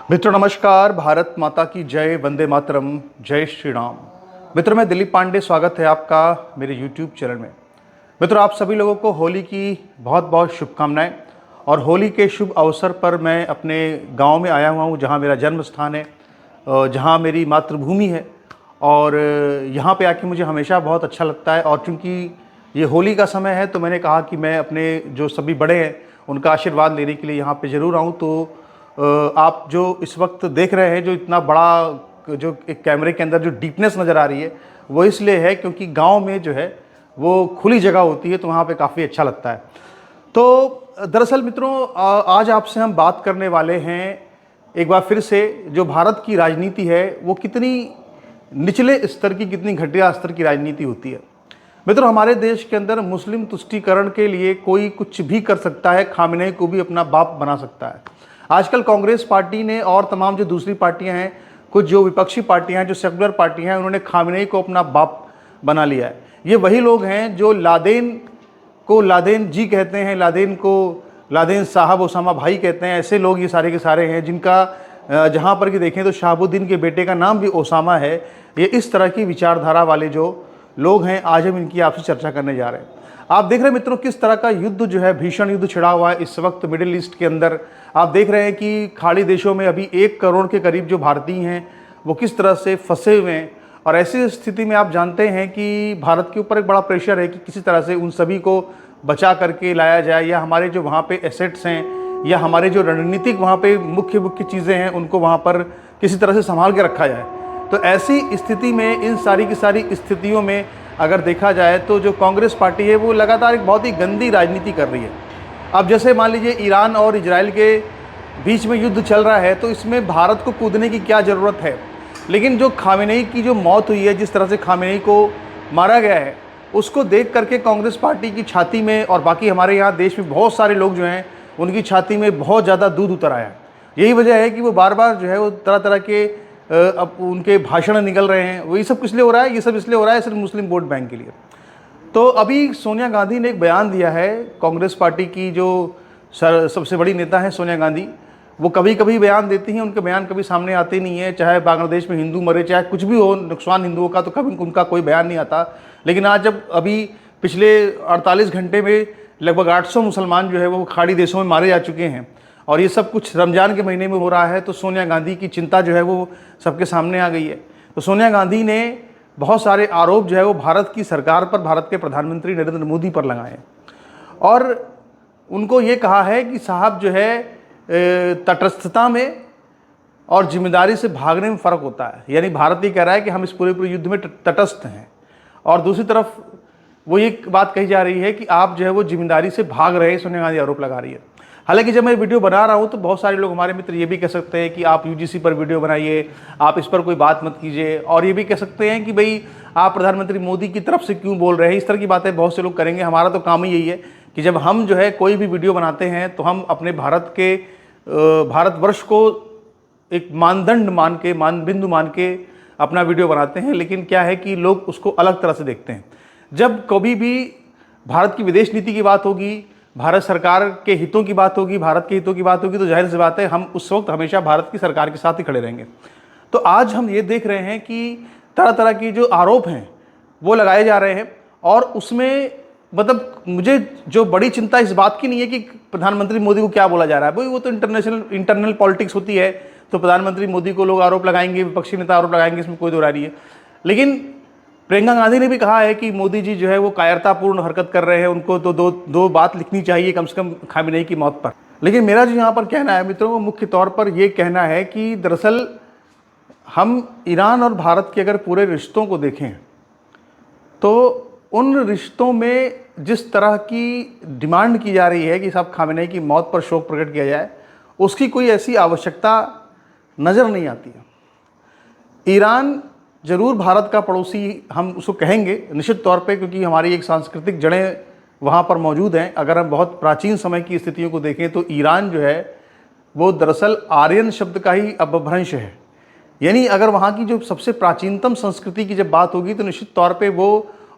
मित्रों नमस्कार। भारत माता की जय, वंदे मातरम, जय श्री राम। मित्रों मैं दिलीप पांडे, स्वागत है आपका मेरे YouTube चैनल में। मित्रों आप सभी लोगों को होली की बहुत बहुत शुभकामनाएं। और होली के शुभ अवसर पर मैं अपने गांव में आया हुआ हूं, जहां मेरा जन्म स्थान है, जहां मेरी मातृभूमि है। और यहां पे आके मुझे हमेशा बहुत अच्छा लगता है। और चूँकि ये होली का समय है तो मैंने कहा कि मैं अपने जो सभी बड़े हैं उनका आशीर्वाद लेने के लिए यहाँ पे ज़रूर आऊँ। तो आप जो इस वक्त देख रहे हैं, जो इतना बड़ा जो एक कैमरे के अंदर जो डीपनेस नज़र आ रही है, वो इसलिए है क्योंकि गांव में जो है वो खुली जगह होती है, तो वहाँ पे काफ़ी अच्छा लगता है। तो दरअसल मित्रों आज आपसे हम बात करने वाले हैं एक बार फिर से, जो भारत की राजनीति है वो कितनी निचले स्तर की, कितनी घटिया स्तर की राजनीति होती है। मित्रों हमारे देश के अंदर मुस्लिम तुष्टीकरण के लिए कोई कुछ भी कर सकता है, खामेनेई को भी अपना बाप बना सकता है। आजकल कांग्रेस पार्टी ने और तमाम जो दूसरी पार्टियां हैं, कुछ जो विपक्षी पार्टियां हैं, जो सेकुलर पार्टियां हैं, उन्होंने खामेनेई को अपना बाप बना लिया है। ये वही लोग हैं जो लादेन को लादेन जी कहते हैं, लादेन को लादेन साहब, ओसामा भाई कहते हैं। ऐसे लोग ये सारे के सारे हैं जिनका जहाँ पर कि देखें तो शहाबुद्दीन के बेटे का नाम भी ओसामा है। ये इस तरह की विचारधारा वाले जो लोग हैं, आज हम इनकी आपसे चर्चा करने जा रहे हैं। आप देख रहे हैं मित्रों किस तरह का युद्ध जो है, भीषण युद्ध छिड़ा हुआ है इस वक्त मिडिल ईस्ट के अंदर। आप देख रहे हैं कि खाड़ी देशों में अभी 1 करोड़ के करीब जो भारतीय हैं वो किस तरह से फंसे हुए हैं। और ऐसी स्थिति में आप जानते हैं कि भारत के ऊपर एक बड़ा प्रेशर है कि किसी तरह से उन सभी को बचा करके लाया जाए, या हमारे जो वहाँ पे एसेट्स हैं, या हमारे जो रणनीतिक वहाँ पे मुख्य मुख्य चीज़ें हैं, उनको वहाँ पर किसी तरह से संभाल के रखा जाए। तो ऐसी स्थिति में, इन सारी की सारी स्थितियों में अगर देखा जाए तो जो कांग्रेस पार्टी है वो लगातार एक बहुत ही गंदी राजनीति कर रही है। अब जैसे मान लीजिए ईरान और इजराइल के बीच में युद्ध चल रहा है, तो इसमें भारत को कूदने की क्या ज़रूरत है। लेकिन जो खामेनेई की जो मौत हुई है, जिस तरह से खामेनेई को मारा गया है, उसको देख करके कांग्रेस पार्टी की छाती में, और बाकी हमारे यहाँ देश में बहुत सारे लोग जो हैं उनकी छाती में बहुत ज़्यादा दूध उतर आया है। यही वजह है कि वो बार बार जो है वो तरह तरह के अब उनके भाषण निकल रहे हैं। वही सब किस लिए हो रहा है? ये सब इसलिए हो रहा है सिर्फ मुस्लिम वोट बैंक के लिए। तो अभी सोनिया गांधी ने एक बयान दिया है, कांग्रेस पार्टी की जो सबसे बड़ी नेता है सोनिया गांधी, वो कभी कभी बयान देती हैं, उनके बयान कभी सामने आते नहीं है। चाहे बांग्लादेश में हिंदू मरे, चाहे कुछ भी हो, नुकसान हिंदुओं का, तो कभी उनका कोई बयान नहीं आता। लेकिन आज जब अभी पिछले 48 घंटे में लगभग 800 मुसलमान जो है वो खाड़ी देशों में मारे जा चुके हैं, और ये सब कुछ रमज़ान के महीने में हो रहा है, तो सोनिया गांधी की चिंता जो है वो सबके सामने आ गई है। तो सोनिया गांधी ने बहुत सारे आरोप जो है वो भारत की सरकार पर, भारत के प्रधानमंत्री नरेंद्र मोदी पर लगाए, और उनको ये कहा है कि साहब जो है तटस्थता में और जिम्मेदारी से भागने में फ़र्क होता है। यानी भारत ये कह रहा है कि हम इस पूरे युद्ध में तटस्थ हैं, और दूसरी तरफ वो ये बात कही जा रही है कि आप जो है वो जिम्मेदारी से भाग रहे हैं। सोनिया गांधी आरोप लगा रही है। हालांकि जब मैं वीडियो बना रहा हूं तो बहुत सारे लोग, हमारे मित्र, ये भी कह सकते हैं कि आप यूजीसी पर वीडियो बनाइए, आप इस पर कोई बात मत कीजिए, और ये भी कह सकते हैं कि भाई आप प्रधानमंत्री मोदी की तरफ से क्यों बोल रहे हैं। इस तरह की बातें बहुत से लोग करेंगे। हमारा तो काम ही यही है कि जब हम जो है कोई भी वीडियो बनाते हैं तो हम अपने भारतवर्ष को एक मानदंड मान के, मानबिंदु मान के अपना वीडियो बनाते हैं। लेकिन क्या है कि लोग उसको अलग तरह से देखते हैं। जब कभी भी भारत की विदेश नीति की बात होगी, भारत सरकार के हितों की बात होगी, भारत के हितों की बात होगी, तो जाहिर सी बात है हम उस वक्त हमेशा भारत की सरकार के साथ ही खड़े रहेंगे। तो आज हम ये देख रहे हैं कि तरह तरह की जो आरोप हैं वो लगाए जा रहे हैं, और उसमें मतलब मुझे जो बड़ी चिंता इस बात की नहीं है कि प्रधानमंत्री मोदी को क्या बोला जा रहा है। भाई वो तो इंटरनल पॉलिटिक्स होती है, तो प्रधानमंत्री मोदी को लोग आरोप लगाएंगे, विपक्षी नेता आरोप लगाएंगे, इसमें कोई दो राय नहीं है। लेकिन प्रियंका गांधी ने भी कहा है कि मोदी जी जो है वो कायरतापूर्ण हरकत कर रहे हैं, उनको तो दो बात लिखनी चाहिए कम से कम खामेनेई की मौत पर। लेकिन मेरा जो यहाँ पर कहना है मित्रों, वो मुख्य तौर पर ये कहना है कि दरअसल हम ईरान और भारत के अगर पूरे रिश्तों को देखें तो उन रिश्तों में जिस तरह की डिमांड की जा रही है कि साहब खामेनेई की मौत पर शोक प्रकट किया जाए, उसकी कोई ऐसी आवश्यकता नज़र नहीं आती है। ईरान ज़रूर भारत का पड़ोसी हम उसको कहेंगे निश्चित तौर पे, क्योंकि हमारी एक सांस्कृतिक जड़ें वहाँ पर मौजूद हैं। अगर हम बहुत प्राचीन समय की स्थितियों को देखें तो ईरान जो है वो दरअसल आर्यन शब्द का ही अपभ्रंश है। यानी अगर वहाँ की जो सबसे प्राचीनतम संस्कृति की जब बात होगी तो निश्चित तौर पे वो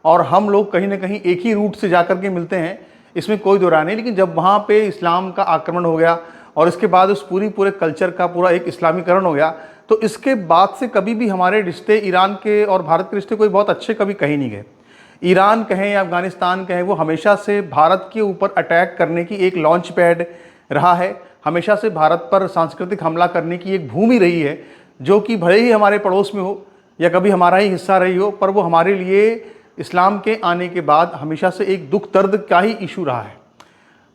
और हम लोग कहीं ना कहीं एक ही रूट से जा कर के मिलते हैं, इसमें कोई दो राय नहीं। लेकिन जब वहाँ पे इस्लाम का आक्रमण हो गया, और इसके बाद उस पूरे कल्चर का पूरा एक इस्लामीकरण हो गया। तो इसके बाद से कभी भी हमारे रिश्ते ईरान के और भारत के रिश्ते कोई बहुत अच्छे कभी कहीं नहीं गए। ईरान कहें या अफ़गानिस्तान कहें, वो हमेशा से भारत के ऊपर अटैक करने की एक लॉन्च पैड रहा है, हमेशा से भारत पर सांस्कृतिक हमला करने की एक भूमि रही है, जो कि भले ही हमारे पड़ोस में हो या कभी हमारा ही हिस्सा रही हो, पर वो हमारे लिए इस्लाम के आने के बाद हमेशा से एक दुख दर्द का ही इशू रहा है।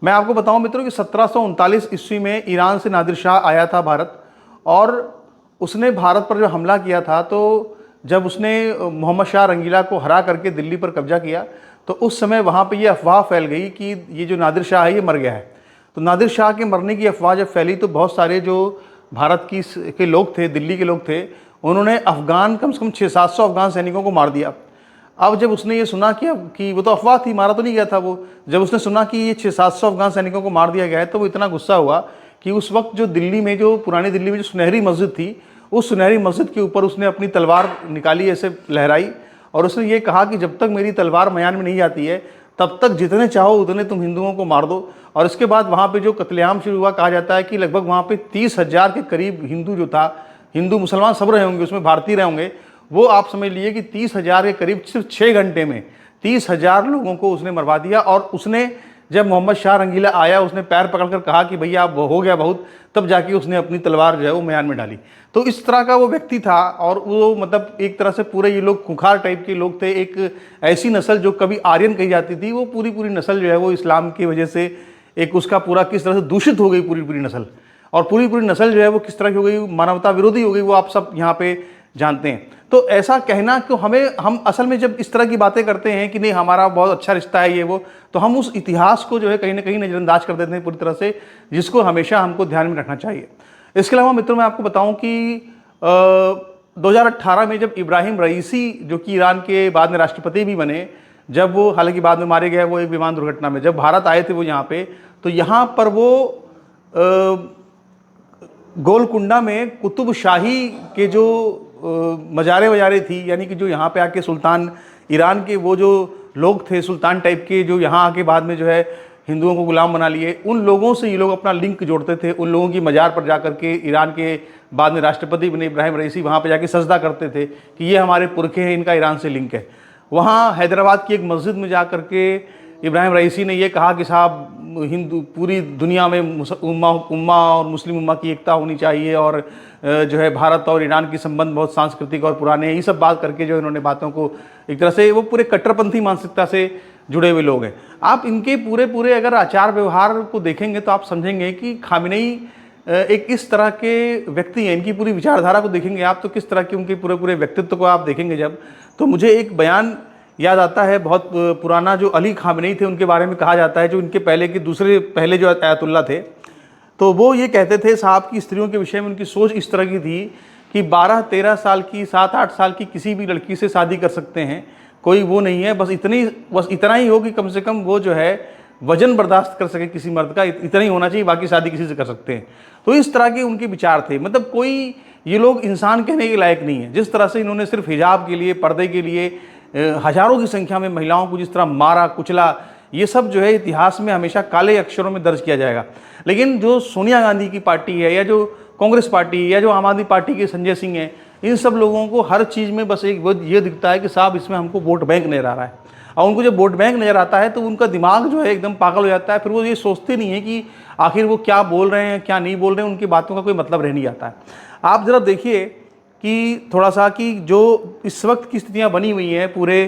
मैं आपको बताऊं मित्रों कि 1739 ईस्वी में ईरान से नादिर शाह आया था भारत, और उसने भारत पर जो हमला किया था, तो जब उसने मोहम्मद शाह रंगीला को हरा करके दिल्ली पर कब्जा किया, तो उस समय वहाँ पे ये अफवाह फैल गई कि ये जो नादिर शाह है ये मर गया है। तो नादिर शाह के मरने की अफवाह जब फैली, तो बहुत सारे जो भारत के लोग थे, दिल्ली के लोग थे, उन्होंने अफ़गान कम से कम 600-700 अफ़गान सैनिकों को मार दिया। अब जब उसने ये सुना कि वो तो अफवाह थी, मारा तो नहीं गया था वो, जब उसने सुना कि ये 600-700 अफ़गान सैनिकों को मार दिया गया है, तो वो इतना गुस्सा हुआ कि उस वक्त जो दिल्ली में, जो पुरानी दिल्ली में जो सुनहरी मस्जिद थी, उस सुनहरी मस्जिद के ऊपर उसने अपनी तलवार निकाली, ऐसे लहराई, और उसने ये कहा कि जब तक मेरी तलवार मयान में नहीं जाती है, तब तक जितने चाहो उतने तुम हिंदुओं को मार दो। और इसके बाद वहाँ पे जो कत्लेआम शुरू हुआ, कहा जाता है कि लगभग वहाँ पे 30,000 के करीब हिंदू जो था, हिंदू मुसलमान सब रहे होंगे, उसमें भारतीय रहे होंगे, वो आप समझ लीजिए कि 30,000 के करीब सिर्फ 6 घंटे में 30,000 लोगों को उसने मरवा दिया। और उसने, जब मोहम्मद शाह रंगीला आया, उसने पैर पकड़कर कहा कि भैया अब हो गया बहुत, तब जाके उसने अपनी तलवार जो है वो म्यान में डाली। तो इस तरह का वो व्यक्ति था, और वो मतलब एक तरह से पूरे ये लोग खुंखार टाइप के लोग थे। एक ऐसी नस्ल जो कभी आर्यन कही जाती थी, वो पूरी नस्ल जो है वो इस्लाम की वजह से एक उसका पूरा किस तरह से दूषित हो गई पूरी नस्ल, और पूरी नस्ल जो है वो किस तरह की हो गई, मानवता विरोधी हो गई, वो आप सब यहाँ पे जानते हैं। तो ऐसा कहना कि हम असल में जब इस तरह की बातें करते हैं कि नहीं हमारा बहुत अच्छा रिश्ता है ये वो, तो हम उस इतिहास को जो है कहीं ना कहीं नज़रअंदाज कर देते हैं पूरी तरह से, जिसको हमेशा हमको ध्यान में रखना चाहिए। इसके अलावा मित्रों, मैं आपको बताऊं कि 2018 में जब इब्राहिम रईसी, जो कि ईरान के बाद में राष्ट्रपति भी बने, जब वो हालांकि बाद में मारे गए, वो एक विमान दुर्घटना में, जब भारत आए थे वो यहाँ पे, तो यहाँ पर वो गोलकुंडा में कुतुब शाही के जो मजारे थी, यानी कि जो यहाँ पे आके सुल्तान, ईरान के वो जो लोग थे सुल्तान टाइप के, जो यहाँ आके बाद में जो है हिंदुओं को गुलाम बना लिए, उन लोगों से ये लोग अपना लिंक जोड़ते थे। उन लोगों की मज़ार पर जाकर के ईरान के बाद में राष्ट्रपति बने इब्राहिम रईसी, वहाँ पे जाके सजदा करते थे कि ये हमारे पुरखे हैं, इनका ईरान से लिंक है। वहाँ हैदराबाद की एक मस्जिद में जा कर के इब्राहिम रईसी ने ये कहा कि साहब हिंदू, पूरी दुनिया में उम्मा और मुस्लिम उम्मा की एकता होनी चाहिए, और जो है भारत और ईरान के संबंध बहुत सांस्कृतिक और पुराने हैं। ये सब बात करके जो इन्होंने बातों को एक तरह से, वो पूरे कट्टरपंथी मानसिकता से जुड़े हुए लोग हैं। आप इनके पूरे अगर आचार व्यवहार को देखेंगे तो आप समझेंगे कि खामेनेई एक इस तरह के व्यक्ति हैं। इनकी पूरी विचारधारा को देखेंगे आप तो किस तरह के उनके पूरे व्यक्तित्व को आप देखेंगे जब, तो मुझे एक बयान याद आता है बहुत पुराना, जो अली खामेनेई थे उनके बारे में कहा जाता है, जो इनके पहले जो आयतुल्ला थे, तो वो ये कहते थे साहब की स्त्रियों के विषय में उनकी सोच इस तरह की थी कि 12-13 साल की, 7-8 साल की किसी भी लड़की से शादी कर सकते हैं, कोई वो नहीं है, बस इतना ही हो कि कम से कम वो जो है वजन बर्दाश्त कर सके किसी मर्द का, इतना ही होना चाहिए, बाकी शादी किसी से कर सकते हैं। तो इस तरह के उनके विचार थे। मतलब कोई, ये लोग इंसान कहने के लायक नहीं है। जिस तरह से इन्होंने सिर्फ हिजाब के लिए, पर्दे के लिए हजारों की संख्या में महिलाओं को जिस तरह मारा कुचला, ये सब जो है इतिहास में हमेशा काले अक्षरों में दर्ज किया जाएगा। लेकिन जो सोनिया गांधी की पार्टी है, या जो कांग्रेस पार्टी, या जो आम आदमी पार्टी के संजय सिंह हैं, इन सब लोगों को हर चीज़ में बस एक ये दिखता है कि साहब इसमें हमको वोट बैंक नजर आ रहा है। और उनको जब वोट बैंक नज़र आता है तो उनका दिमाग जो है एकदम पागल हो जाता है। फिर वो ये सोचते नहीं है कि आखिर वो क्या बोल रहे हैं क्या नहीं बोल रहे हैं, उनकी बातों का कोई मतलब रह नहीं जाता है। आप ज़रा देखिए कि थोड़ा सा कि जो इस वक्त की स्थितियाँ बनी हुई हैं, पूरे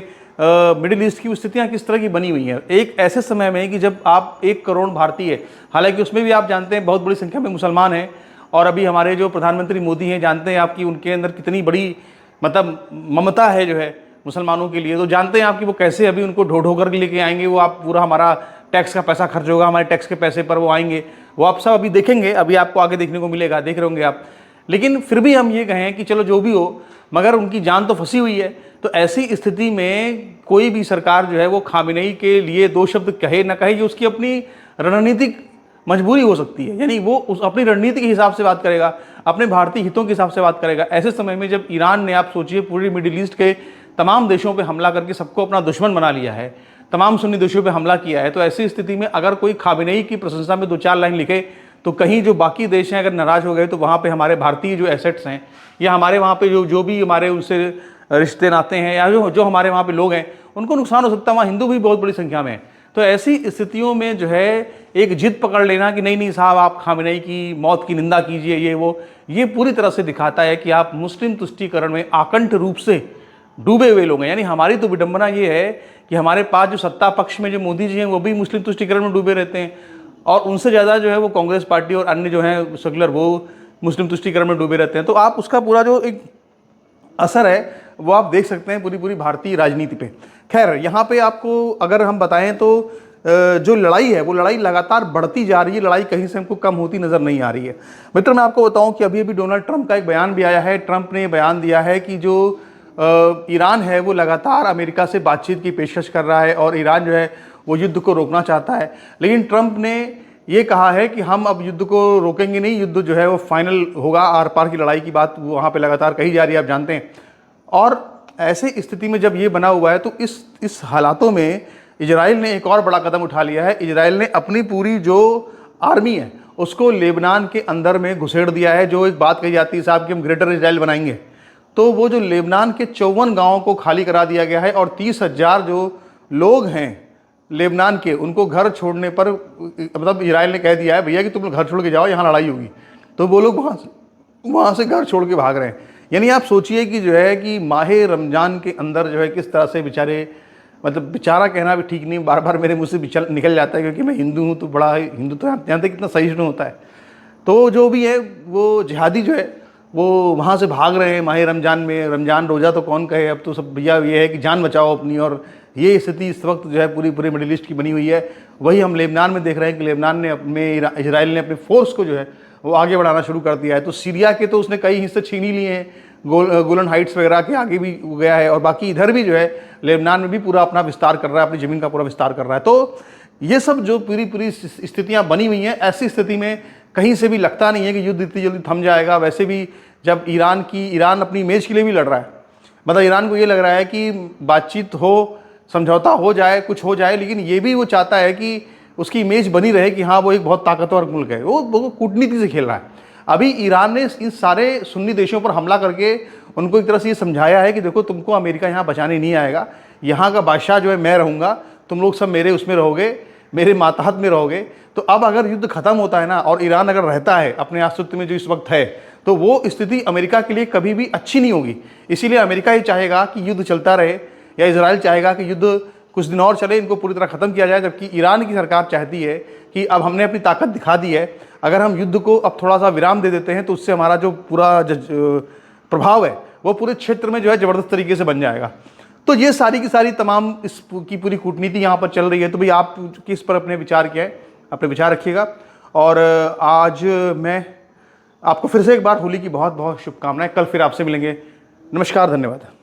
मिडिल ईस्ट की स्थितियाँ किस तरह की बनी हुई हैं, एक ऐसे समय में कि जब आप 1 करोड़ भारतीय, हालांकि उसमें भी आप जानते हैं बहुत बड़ी संख्या में मुसलमान हैं, और अभी हमारे जो प्रधानमंत्री मोदी हैं, जानते हैं आप कि उनके अंदर कितनी बड़ी मतलब ममता है जो है मुसलमानों के लिए। तो जानते हैं आप कि वो कैसे अभी उनको ढो कर लेके आएंगे, वो आप पूरा हमारा टैक्स का पैसा खर्च होगा, हमारे टैक्स के पैसे पर वो आएंगे, वो आप सब अभी देखेंगे, अभी आपको आगे देखने को मिलेगा, देख रहे होंगे आप। लेकिन फिर भी हम ये कहें कि चलो जो भी हो, मगर उनकी जान तो फंसी हुई है। तो ऐसी स्थिति में कोई भी सरकार जो है वो खामेनेई के लिए 2 शब्द कहे ना कहे, ये उसकी अपनी रणनीतिक मजबूरी हो सकती है। यानी वो उस अपनी रणनीति के हिसाब से बात करेगा, अपने भारतीय हितों के हिसाब से बात करेगा। ऐसे समय में जब ईरान ने, आप सोचिए, पूरी मिडिल ईस्ट के तमाम देशों पे हमला करके सबको अपना दुश्मन बना लिया है, तमाम सुन्नी देशों पे हमला किया है, तो ऐसी स्थिति में अगर कोई खामेनेई की प्रशंसा में 2-4 लाइन लिखे तो कहीं जो बाकी देश हैं अगर नाराज़ हो गए तो वहाँ पे हमारे भारतीय जो एसेट्स हैं या हमारे वहाँ पे जो भी हमारे उनसे रिश्ते नाते हैं या जो हमारे वहाँ पे लोग हैं उनको नुकसान हो सकता है। वहाँ हिंदू भी बहुत बड़ी संख्या में है। तो ऐसी स्थितियों में जो है एक जिद पकड़ लेना कि नहीं साहब आप खामेनेई की मौत की निंदा कीजिए, ये पूरी तरह से दिखाता है कि आप मुस्लिम तुष्टीकरण में आकंठ रूप से डूबे हुए लोग हैं। यानी हमारी तो विडंबना ये है कि हमारे पास जो सत्ता पक्ष में जो मोदी जी हैं वो भी मुस्लिम तुष्टीकरण में डूबे रहते हैं और उनसे ज़्यादा जो है वो कांग्रेस पार्टी और अन्य जो हैं सेकुलर वो मुस्लिम तुष्टीकरण में डूबे रहते हैं। तो आप उसका पूरा जो एक असर है वो आप देख सकते हैं पूरी भारतीय राजनीति पे। खैर यहाँ पे आपको अगर हम बताएं तो जो लड़ाई है वो लड़ाई लगातार बढ़ती जा रही है, लड़ाई कहीं से हमको कम होती नज़र नहीं आ रही है। मित्र मैं आपको बताऊं कि अभी डोनाल्ड ट्रंप का एक बयान भी आया है। ट्रंप ने बयान दिया है कि जो ईरान है वो लगातार अमेरिका से बातचीत की पेशकश कर रहा है और ईरान जो है वो युद्ध को रोकना चाहता है, लेकिन ट्रंप ने ये कहा है कि हम अब युद्ध को रोकेंगे नहीं, युद्ध जो है वो फाइनल होगा। आर पार की लड़ाई की बात वहाँ पे लगातार कही जा रही है, आप जानते हैं। और ऐसे स्थिति में जब ये बना हुआ है तो इस हालातों में इजराइल ने एक और बड़ा कदम उठा लिया है। इजराइल ने अपनी पूरी जो आर्मी है उसको लेबनान के अंदर में घुसेड़ दिया है। जो एक बात कही जाती है साहब कि हम ग्रेटर इजराइल बनाएंगे, तो वो जो लेबनान के 54 गाँवों को खाली करा दिया गया है और 30,000 जो लोग हैं लेबनान के उनको घर छोड़ने पर मतलब इजराइल ने कह दिया है भैया कि तुम घर छोड़ के जाओ, यहाँ लड़ाई होगी। तो वो लोग वहाँ से घर छोड़ के भाग रहे हैं। यानी आप सोचिए कि जो है कि माहे रमज़ान के अंदर जो है किस तरह से बेचारे, मतलब बेचारा कहना भी ठीक नहीं, बार बार मेरे मुँह से निकल जाता है क्योंकि मैं हिंदू हूँ तो बड़ा हिंदू तो जानते कितना सहिष्णु होता है। तो जो भी है वो जिहादी जो है वो वहाँ से भाग रहे हैं माहे रमज़ान में। रमज़ान रोज़ा तो कौन कहे, अब तो सब भैया ये है कि जान बचाओ अपनी। और ये स्थिति इस वक्त जो है पूरी मिडिल ईस्ट की बनी हुई है। वही हम लेबनान में देख रहे हैं कि लेबनान ने इजराइल ने अपने फोर्स को जो है वो आगे बढ़ाना शुरू कर दिया है। तो सीरिया के तो उसने कई हिस्से छीन ही लिए हैं, गोलन हाइट्स वगैरह के आगे भी गया है और बाकी इधर भी जो है लेबनान में भी पूरा अपना विस्तार कर रहा है, अपनी ज़मीन का पूरा विस्तार कर रहा है। तो ये सब जो पूरी स्थितियाँ बनी हुई हैं, ऐसी स्थिति में कहीं से भी लगता नहीं है कि युद्ध इतनी जल्दी थम जाएगा। वैसे भी जब ईरान अपनी इमेज के लिए भी लड़ रहा है, मतलब ईरान को ये लग रहा है कि बातचीत हो, समझौता हो जाए, कुछ हो जाए, लेकिन ये भी वो चाहता है कि उसकी इमेज बनी रहे कि हाँ वो एक बहुत ताकतवर मुल्क है। वो कूटनीति से खेल रहा है। अभी ईरान ने इन सारे सुन्नी देशों पर हमला करके उनको एक तरह से ये समझाया है कि देखो तुमको अमेरिका यहाँ बचाने नहीं आएगा, यहाँ का बादशाह जो है मैं रहूँगा, तुम लोग सब मेरे उसमें रहोगे, मेरे मातहत में रहोगे। तो अब अगर युद्ध खत्म होता है ना और ईरान अगर रहता है अपने अस्तित्व में जो इस वक्त है, तो वो स्थिति अमेरिका के लिए कभी भी अच्छी नहीं होगी। इसीलिए अमेरिका ये चाहेगा कि युद्ध चलता रहे या इजराइल चाहेगा कि युद्ध कुछ दिन और चले, इनको पूरी तरह ख़त्म किया जाए। जबकि ईरान की सरकार चाहती है कि अब हमने अपनी ताकत दिखा दी है, अगर हम युद्ध को अब थोड़ा सा विराम दे देते हैं तो उससे हमारा जो पूरा प्रभाव है वो पूरे क्षेत्र में जो है ज़बरदस्त तरीके से बन जाएगा। तो ये सारी की सारी तमाम इसकी पूरी कूटनीति यहाँ पर चल रही है। तो भाई आप किस पर अपने विचार क्या है, अपने विचार रखिएगा। और आज मैं आपको फिर से एक बार होली की बहुत बहुत शुभकामनाएं। कल फिर आपसे मिलेंगे। नमस्कार, धन्यवाद।